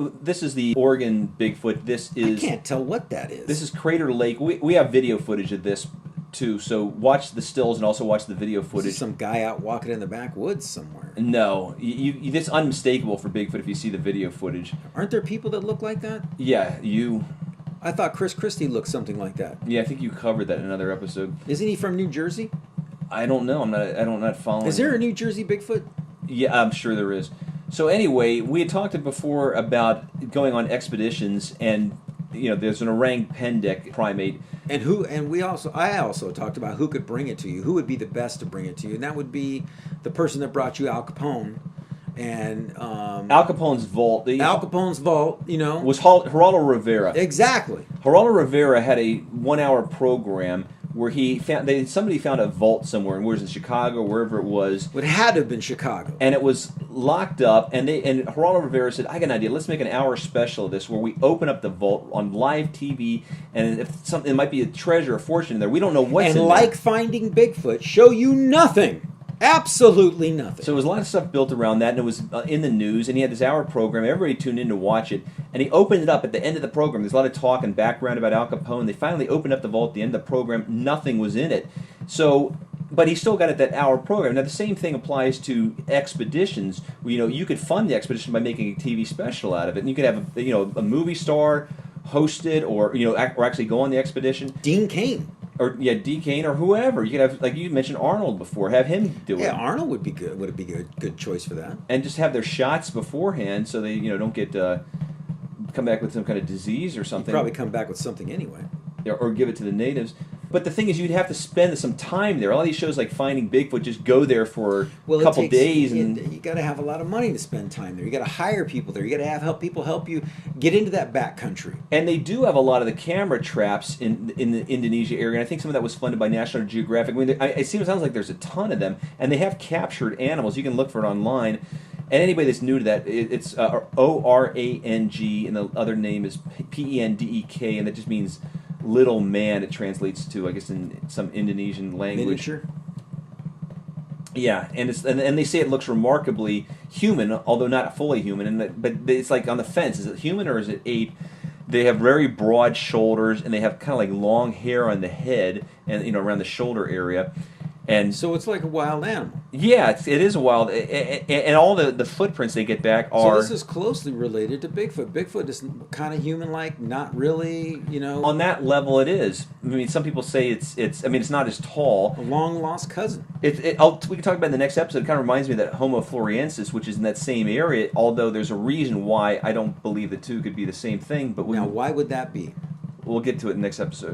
This is the Oregon Bigfoot. I can't tell what that is. This is Crater Lake. We have video footage of this too, so watch the stills and also watch the video footage. This is some guy out walking in the backwoods somewhere. No, it's unmistakable for Bigfoot if you see the video footage. Aren't there people that look like that? Yeah, you. I thought Chris Christie looked something like that. Yeah, I think you covered that in another episode. Isn't he from New Jersey? I don't know. I'm not following. Is there a New Jersey Bigfoot? Yeah, I'm sure there is. So anyway, we had talked before about going on expeditions, and there's an orang pendek primate. And I also talked about who could bring it to you, who would be the best to bring it to you, and that would be the person that brought you Al Capone. And Al Capone's vault. Al Capone's vault, was Geraldo Rivera. Exactly. Geraldo Rivera had a 1-hour program where somebody found a vault somewhere, and where's in Chicago, wherever it was. It had to have been Chicago. And it was locked up, and Geraldo Rivera said, "I got an idea. Let's make an hour special of this, where we open up the vault on live TV, and if something, it might be a treasure, a fortune in there. We don't know what's in there." And like Finding Bigfoot, show you nothing. Absolutely nothing. So there was a lot of stuff built around that, and it was in the news, and he had this hour program. Everybody tuned in to watch it, and he opened it up at the end of the program. There's a lot of talk and background about Al Capone. They finally opened up the vault at the end of the program. Nothing was in it. So, but he still got it that hour program. Now, the same thing applies to expeditions. Where, you could fund the expedition by making a TV special out of it, and you could have a movie star host it, or actually go on the expedition. Dean Cain. Or D. Kane or whoever. You could have, like you mentioned, Arnold before. Have him do it. Yeah, Arnold would be good. Would it be a good choice for that? And just have their shots beforehand, so they don't get come back with some kind of disease or something. You'd probably come back with something anyway. Or give it to the natives. But the thing is, you'd have to spend some time there. All these shows like Finding Bigfoot just go there for a couple days, and you got to have a lot of money to spend time there. You got to hire people there. You got to have people help you get into that backcountry. And they do have a lot of the camera traps in the Indonesia area. And I think some of that was funded by National Geographic. I mean, it sounds like there's a ton of them, and they have captured animals. You can look for it online. And anybody that's new to that, it's ORANG, and the other name is PENDEK, and that just means little man. It translates to, I guess, in some Indonesian language. Miniature. Yeah, and they say it looks remarkably human, although not fully human. But it's like on the fence: is it human or is it ape? They have very broad shoulders, and they have kind of like long hair on the head and around the shoulder area. And so it's like a wild animal. Yeah, it is a wild, and all the footprints they get back are. So this is closely related to Bigfoot. Bigfoot is kind of human-like, not really, On that level, it is. I mean, some people say it's. I mean, it's not as tall. A long-lost cousin. We can talk about it in the next episode. It kind of reminds me of that Homo floresiensis, which is in that same area. Although there's a reason why I don't believe the two could be the same thing. But now, why would that be? We'll get to it in the next episode.